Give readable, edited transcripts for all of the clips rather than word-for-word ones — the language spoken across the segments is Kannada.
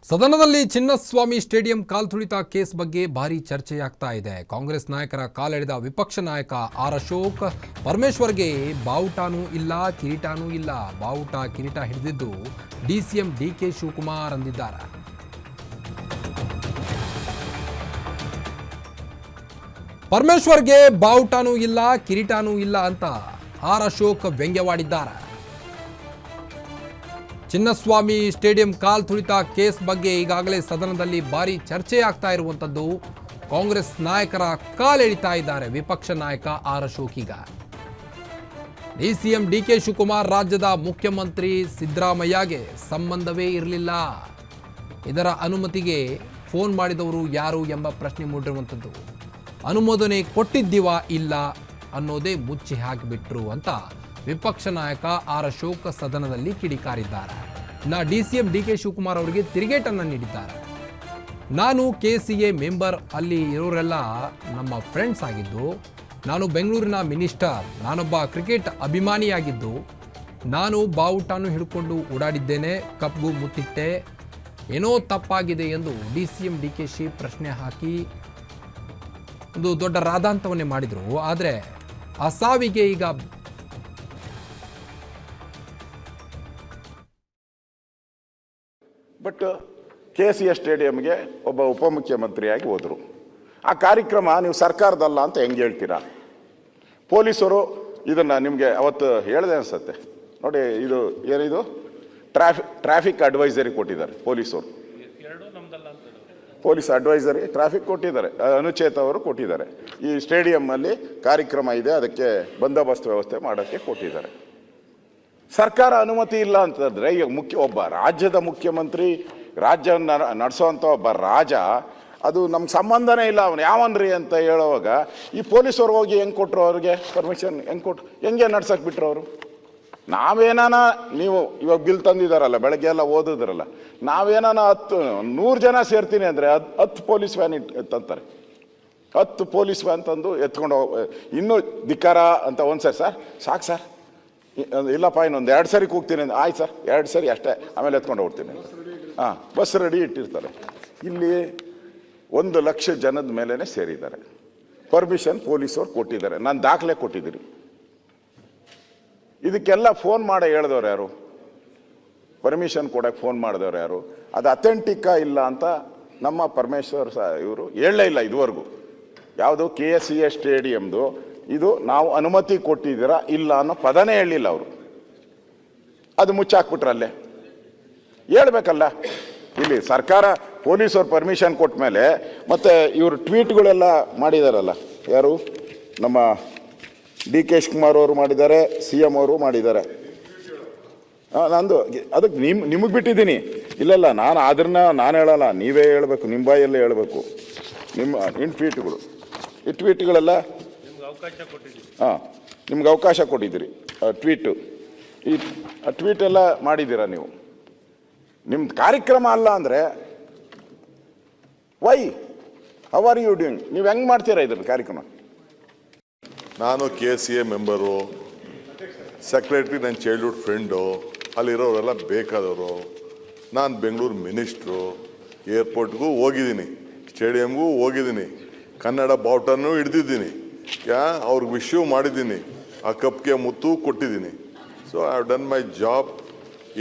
ಸದನದಲ್ಲಿ ಚಿನ್ನಸ್ವಾಮಿ ಸ್ಟೇಡಿಯಂ ಕಾಲ್ತುಳಿತ ಕೇಸ್ ಬಗ್ಗೆ ಭಾರಿ ಚರ್ಚೆಯಾಗ್ತಾ ಇದೆ. ಕಾಂಗ್ರೆಸ್ ನಾಯಕರ ಕಾಲೆಳೆದ ವಿಪಕ್ಷ ನಾಯಕ ಆರ್ ಅಶೋಕ್ ಪರಮೇಶ್ವರ್ಗೆ ಬಾವುಟನೂ ಇಲ್ಲ, ಕಿರೀಟನೂ ಇಲ್ಲ, ಬಾವುಟ ಕಿರೀಟ ಹಿಡಿದಿದ್ದು ಡಿಸಿಎಂ ಡಿಕೆ ಶಿವಕುಮಾರ್ ಅಂದಿದ್ದಾರೆ. ಪರಮೇಶ್ವರ್ಗೆ ಬಾವುಟನೂ ಇಲ್ಲ, ಕಿರೀಟನೂ ಇಲ್ಲ ಅಂತ ಆರ್ ಅಶೋಕ್ ವ್ಯಂಗ್ಯವಾಡಿದ್ದಾರೆ. ಚಿನ್ನಸ್ವಾಮಿ ಸ್ಟೇಡಿಯಂ ಕಾಲ್ತುಳಿತ ಕೇಸ್ ಬಗ್ಗೆ ಈಗಾಗಲೇ ಸದನದಲ್ಲಿ ಭಾರಿ ಚರ್ಚೆ ಆಗ್ತಾ ಇರುವಂಥದ್ದು. ಕಾಂಗ್ರೆಸ್ ನಾಯಕರ ಕಾಲೆಳಿತಾ ಇದ್ದಾರೆ ವಿಪಕ್ಷ ನಾಯಕ ಆರ್ ಅಶೋಕ್. ಈಗ ಡಿಸಿಎಂ ಡಿಕೆ ಶಿವಕುಮಾರ್ ರಾಜ್ಯದ ಮುಖ್ಯಮಂತ್ರಿ ಸಿದ್ದರಾಮಯ್ಯಗೆ ಸಂಬಂಧವೇ ಇರಲಿಲ್ಲ, ಇದರ ಅನುಮತಿಗೆ ಫೋನ್ ಮಾಡಿದವರು ಯಾರು ಎಂಬ ಪ್ರಶ್ನೆ ಮೂಡಿರುವಂಥದ್ದು. ಅನುಮೋದನೆ ಕೊಟ್ಟಿದ್ದೀವಾ ಇಲ್ಲ ಅನ್ನೋದೇ ಮುಚ್ಚಿ ಹಾಕಿಬಿಟ್ರು ಅಂತ ವಿಪಕ್ಷ ನಾಯಕ ಆರ್ ಅಶೋಕ್ ಸದನದಲ್ಲಿ ಕಿಡಿಕಾರಿದ್ದಾರೆ. ಡಿಸಿಎಂ ಡಿಕೆ ಶಿವಕುಮಾರ್ ಅವರಿಗೆ ತಿರುಗೇಟನ್ನು ನೀಡಿದ್ದಾರೆ. ನಾನು KCA ಮೆಂಬರ್, ಅಲ್ಲಿ ಇರೋರೆಲ್ಲ ನಮ್ಮ ಫ್ರೆಂಡ್ಸ್ ಆಗಿದ್ದು, ನಾನು ಬೆಂಗಳೂರಿನ ಮಿನಿಸ್ಟರ್, ನಾನೊಬ್ಬ ಕ್ರಿಕೆಟ್ ಅಭಿಮಾನಿಯಾಗಿದ್ದು, ನಾನು ಬಾವುಟನೂ ಹಿಡ್ಕೊಂಡು ಓಡಾಡಿದ್ದೇನೆ, ಕಪ್ಗೂ ಮುತ್ತಿಟ್ಟೆ, ಏನೋ ತಪ್ಪಾಗಿದೆ ಎಂದು ಡಿಸಿಎಂ DKಶಿ ಪ್ರಶ್ನೆ ಹಾಕಿ ಒಂದು ದೊಡ್ಡ ರಾಧಾಂತವನ್ನೇ ಮಾಡಿದರು. ಆದರೆ ಆ ಸಾವಿಗೆ ಈಗ ಬಟ್ KCA ಸ್ಟೇಡಿಯಂಗೆ ಒಬ್ಬ ಉಪಮುಖ್ಯಮಂತ್ರಿಯಾಗಿ ಹೋದರು. ಆ ಕಾರ್ಯಕ್ರಮ ನೀವು ಸರ್ಕಾರದಲ್ಲ ಅಂತ ಹೆಂಗೆ ಹೇಳ್ತೀರಾ? ಪೊಲೀಸರು ಇದನ್ನು ನಿಮಗೆ ಅವತ್ತು ಹೇಳಿದೆ ಅನಿಸುತ್ತೆ ನೋಡಿ, ಇದು ಏನಿದು ಟ್ರಾಫಿಕ್ ಅಡ್ವೈಸರಿ ಕೊಟ್ಟಿದ್ದಾರೆ ಪೊಲೀಸರು, ಪೊಲೀಸ್ ಅಡ್ವೈಸರಿ ಟ್ರಾಫಿಕ್ ಕೊಟ್ಟಿದ್ದಾರೆ, ಅನುಚೇತ ಅವರು ಕೊಟ್ಟಿದ್ದಾರೆ. ಈ ಸ್ಟೇಡಿಯಂನಲ್ಲಿ ಕಾರ್ಯಕ್ರಮ ಇದೆ, ಅದಕ್ಕೆ ಬಂದೋಬಸ್ತ್ ವ್ಯವಸ್ಥೆ ಮಾಡೋಕ್ಕೆ ಕೊಟ್ಟಿದ್ದಾರೆ. ಸರ್ಕಾರ ಅನುಮತಿ ಇಲ್ಲ ಅಂತಂದರೆ ಈಗ ಒಬ್ಬ ರಾಜ್ಯದ ಮುಖ್ಯಮಂತ್ರಿ, ರಾಜ್ಯವನ್ನು ನಡೆಸೋವಂಥ ಒಬ್ಬ ರಾಜ, ಅದು ನಮ್ಗೆ ಸಂಬಂಧನೇ ಇಲ್ಲ, ಅವನು ಯಾವನ್ರಿ ಅಂತ ಹೇಳೋವಾಗ ಈ ಪೊಲೀಸವ್ರು ಹೋಗಿ ಹೆಂಗೆ ಕೊಟ್ಟರು ಅವ್ರಿಗೆ ಪರ್ಮಿಷನ್? ಹೆಂಗೆ ನಡ್ಸಕ್ಕೆ ಬಿಟ್ರು ಅವರು? ನಾವೇನಾನ ನೀವು ಇವಾಗ ಬಿಲ್ ತಂದಿದ್ದಾರಲ್ಲ, ಬೆಳಗ್ಗೆ ಎಲ್ಲ ಓದಿದ್ರಲ್ಲ, ನಾವೇನಾನ 100 ಜನ ಸೇರ್ತೀನಿ ಅಂದರೆ 10 ಪೊಲೀಸ್ ವ್ಯಾನ್ ತಂತಾರೆ, 10 ಪೊಲೀಸ್ ವ್ಯಾನ್ ತಂದು ಎತ್ಕೊಂಡು ಇನ್ನೂ ಧಿಕ್ಕಾರ ಅಂತ ಒಂದ್ಸರಿ ಸರ್ ಸಾಕು ಸರ್, ಇಲ್ಲಪ್ಪ ಇನ್ನೊಂದು 2 ಸರಿ ಕೂಗ್ತೀನಿ ಅಂತ, ಆಯ್ತು ಸರ್ 2 ಸರಿ ಅಷ್ಟೇ, ಆಮೇಲೆ ಎತ್ಕೊಂಡು ಹೋಗ್ತೀನಿ. ಬಸ್ ರೆಡಿ ಇಟ್ಟಿರ್ತಾರೆ. ಇಲ್ಲಿ 1 ಲಕ್ಷ ಜನದ ಮೇಲೇ ಸೇರಿದ್ದಾರೆ. ಪರ್ಮಿಷನ್ ಪೊಲೀಸವ್ರು ಕೊಟ್ಟಿದ್ದಾರೆ, ನಾನು ದಾಖಲೆ ಕೊಟ್ಟಿದ್ದೀನಿ. ಇದಕ್ಕೆಲ್ಲ ಫೋನ್ ಮಾಡಿ ಹೇಳಿದವ್ರು ಯಾರು? ಪರ್ಮಿಷನ್ ಕೊಡೋಕ್ಕೆ ಫೋನ್ ಮಾಡಿದವ್ರು ಯಾರು? ಅದು ಅಥೆಂಟಿಕ್ಕಾ ಇಲ್ಲ ಅಂತ ನಮ್ಮ ಪರಮೇಶ್ವರ್ ಇವರು ಹೇಳಲೇ ಇಲ್ಲ ಇದುವರೆಗೂ. ಯಾವುದು KCA ಸ್ಟೇಡಿಯಮ್ದು ಇದು ನಾವು ಅನುಮತಿ ಕೊಟ್ಟಿದ್ದೀರಾ ಇಲ್ಲ ಅನ್ನೋ ಪದನೇ ಹೇಳಿಲ್ಲ ಅವರು. ಅದು ಮುಚ್ಚಾಕ್ಬಿಟ್ರಲ್ಲೇ ಹೇಳ್ಬೇಕಲ್ಲ. ಇಲ್ಲಿ ಸರ್ಕಾರ ಪೊಲೀಸವ್ರು ಪರ್ಮಿಷನ್ ಕೊಟ್ಟ ಮೇಲೆ ಮತ್ತೆ ಇವರು ಟ್ವೀಟ್ಗಳೆಲ್ಲ ಮಾಡಿದಾರಲ್ಲ, ಯಾರು ನಮ್ಮ DK ಶಿವಕುಮಾರ್ ಅವರು ಮಾಡಿದ್ದಾರೆ, CM ಅವರು ಮಾಡಿದ್ದಾರೆ. ನಂದು ಅದಕ್ಕೆ ನಿಮಗೆ ಬಿಟ್ಟಿದ್ದೀನಿ. ಇಲ್ಲ ನಾನು ಅದನ್ನ ನಾನು ಹೇಳಲ್ಲ, ನೀವೇ ಹೇಳಬೇಕು, ನಿಮ್ಮ ಬಾಯಲ್ಲೇ ಹೇಳಬೇಕು. ನಿಮ್ಮ ಟ್ವೀಟ್ಗಳು, ಈ ಟ್ವೀಟ್ಗಳೆಲ್ಲ ನಿಮ್ಗೆ ಅವಕಾಶ ಕೊಟ್ಟಿದ್ದೀರಿ. ಟ್ವೀಟು ಈ ಟ್ವೀಟ್ ಎಲ್ಲ ಮಾಡಿದ್ದೀರಾ ನೀವು. ನಿಮ್ದು ಕಾರ್ಯಕ್ರಮ ಅಲ್ಲ ಅಂದರೆ why how are you doing? ನೀವು ಹೆಂಗೆ ಮಾಡ್ತೀರಾ ಇದನ್ನು ಕಾರ್ಯಕ್ರಮ? ನಾನು KCA ಮೆಂಬರು, ಸೆಕ್ರೆಟ್ರಿ ನನ್ನ ಚೈಲ್ಡ್ಹುಡ್ ಫ್ರೆಂಡು, ಅಲ್ಲಿರೋರೆಲ್ಲ ಬೇಕಾದವರು. ನಾನು ಬೆಂಗಳೂರು ಮಿನಿಸ್ಟ್ರು, ಏರ್ಪೋರ್ಟ್ಗೂ ಹೋಗಿದ್ದೀನಿ, ಸ್ಟೇಡಿಯಮ್ಗೂ ಹೋಗಿದ್ದೀನಿ, ಕನ್ನಡ ಬಾವುಟನೂ ಹಿಡ್ದಿದ್ದೀನಿ, ಅವ್ರಿಗೆ ವಿಶ್ಯೂ ಮಾಡಿದ್ದೀನಿ, ಆ ಕಪ್ಗೆ ಮುತ್ತು ಕೊಟ್ಟಿದ್ದೀನಿ. So I have done my job.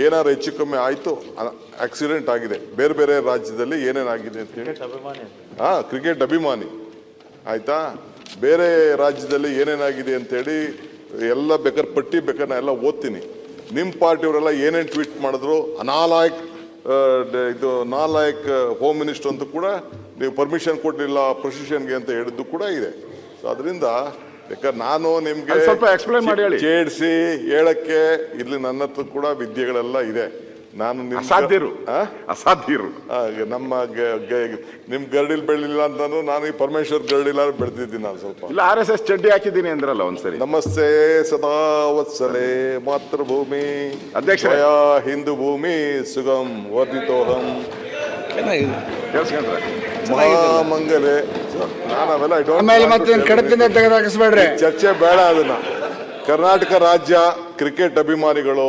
ಏನಾರು ಹೆಚ್ಚು ಕಮ್ಮಿ ಆಯಿತು, ಆಕ್ಸಿಡೆಂಟ್ ಆಗಿದೆ, ಬೇರೆ ಬೇರೆ ರಾಜ್ಯದಲ್ಲಿ ಏನೇನಾಗಿದೆ ಅಂತೇಳಿ, ಕ್ರಿಕೆಟ್ ಅಭಿಮಾನಿ ಆಯಿತಾ, ಬೇರೆ ರಾಜ್ಯದಲ್ಲಿ ಏನೇನಾಗಿದೆ ಅಂತೇಳಿ ಎಲ್ಲ ಬೇಕಾದ್ರೆ ಪಟ್ಟಿ ಬೇಕಾದ್ರೆ ನಾ ಎಲ್ಲ ಓದ್ತೀನಿ. ನಿಮ್ಮ ಪಾರ್ಟಿಯವರೆಲ್ಲ ಏನೇನು ಟ್ವೀಟ್ ಮಾಡಿದ್ರು, ನಾಲಾಯಕ್ ಹೋಮ್ ಮಿನಿಸ್ಟರ್ ಅಂತ ಕೂಡ ನೀವು ಪರ್ಮಿಷನ್ ಕೊಡಲಿಲ್ಲ ಪ್ರೊಸಿಷನ್ಗೆ ಅಂತ ಹೇಳಿದ್ದು ಕೂಡ ಇದೆ. ಸೊ ಅದರಿಂದ ಬೇಕಾದ್ರೆ ನಾನು ನಿಮಗೆ ಸ್ವಲ್ಪ ಎಕ್ಸ್ಪ್ಲೈನ್ ಮಾಡಿ ಹೇಳಿ, ಚೇಡಿಸಿ ಹೇಳಕ್ಕೆ ಇಲ್ಲಿ ನನ್ನ ಹತ್ರ ಕೂಡ ವಿದ್ಯೆಗಳೆಲ್ಲ ಇದೆ. ನಾನು ಅಸಾಧ್ಯರು ನಮ್ಮ ನಿಮ್ ಗರಡಿಲ್ ಬೆಳಿಲ್ಲ ಅಂತಂದ್ರೆ ನಾನು ಈ ಪರಮೇಶ್ವರ್ ಗರಡಿಲ್ಲ ಬೆಳೆದಿದ್ದೀನಿ. ನಾನು ಸ್ವಲ್ಪ ಇಲ್ಲ RSS ಚಡ್ಡಿ ಹಾಕಿದ್ದೀನಿ ಅಂದ್ರಲ್ಲ ಒಂದ್ಸರಿ. ನಮಸ್ತೆ ಸದಾ ವತ್ಸಲೆ ಮಾತೃಭೂಮಿ ಅಧ್ಯಕ್ಷ ಹಿಂದೂ ಭೂಮಿ ಸುಗಮ್ ವರ್ಧಿತೋಹಂ ಮಹಾಮಂಗಲೆ. ನಾನು ಅವೆಲ್ಲ ಚರ್ಚೆ ಬೇಡ. ಅದನ್ನ ಕರ್ನಾಟಕ ರಾಜ್ಯ ಕ್ರಿಕೆಟ್ ಅಭಿಮಾನಿಗಳು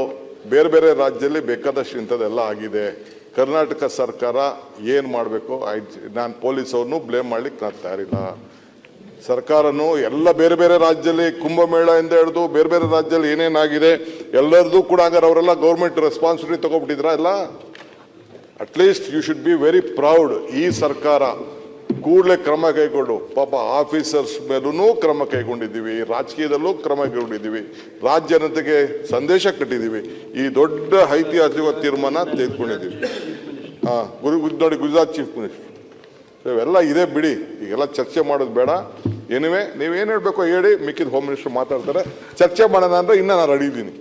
ಬೇರೆ ಬೇರೆ ರಾಜ್ಯದಲ್ಲಿ ಬೇಕಾದಷ್ಟು ಇಂಥದ್ದೆಲ್ಲ ಆಗಿದೆ. ಕರ್ನಾಟಕ ಸರ್ಕಾರ ಏನು ಮಾಡಬೇಕು ನಾನು ಪೊಲೀಸವ್ರನ್ನೂ ಬ್ಲೇಮ್ ಮಾಡ್ಲಿಕ್ಕೆ ನಾನು ತಯಾರಿಲ್ಲ. ಸರ್ಕಾರನೂ ಎಲ್ಲ ಬೇರೆ ಬೇರೆ ರಾಜ್ಯದಲ್ಲಿ ಕುಂಭಮೇಳ ಇಂದ ಹಿಡಿದು ಬೇರೆ ಬೇರೆ ರಾಜ್ಯದಲ್ಲಿ ಏನೇನಾಗಿದೆ ಎಲ್ಲರದ್ದು ಕೂಡ ಹಾಗಾದ್ರೆ ಅವರೆಲ್ಲ ಗೌರ್ಮೆಂಟ್ ರೆಸ್ಪಾನ್ಸಿಬಿಲಿಟಿ ತಗೊಬಿಟ್ಟಿದ್ರ ಎಲ್ಲ. At least you should be very proud. ಈ ಸರ್ಕಾರ ಕೂಡಲೇ ಕ್ರಮ ಕೈಗೊಂಡು ಪಾಪ ಆಫೀಸರ್ಸ್ ಮೇಲೂ ಕ್ರಮ ಕೈಗೊಂಡಿದ್ದೀವಿ, ರಾಜಕೀಯದಲ್ಲೂ ಕ್ರಮ ಕೈಗೊಂಡಿದ್ದೀವಿ, ರಾಜ್ಯ ಜನತೆಗೆ ಸಂದೇಶ ಕಟ್ಟಿದ್ದೀವಿ, ಈ ದೊಡ್ಡ ಐತಿಹಾಸಿಕ ತೀರ್ಮಾನ ತೆಗೆದುಕೊಂಡಿದ್ದೀವಿ. ನೋಡಿ ಗುಜರಾತ್ ಚೀಫ್ ಮಿನಿಸ್ಟರ್ ಇವೆಲ್ಲ ಇದೆ ಬಿಡಿ, ಈಗೆಲ್ಲ ಚರ್ಚೆ ಮಾಡೋದು ಬೇಡ. ನೀವೇನು ಹೇಳಬೇಕು ಹೇಳಿ, ಮಿಕ್ಕಿದ ಹೋಮ್ ಮಿನಿಸ್ಟರ್ ಮಾತಾಡ್ತಾರೆ. ಚರ್ಚೆ ಮಾಡೋಣ ಅಂದರೆ ಇನ್ನೂ ನಾನು ರೆಡಿ ಇದ್ದೀನಿ.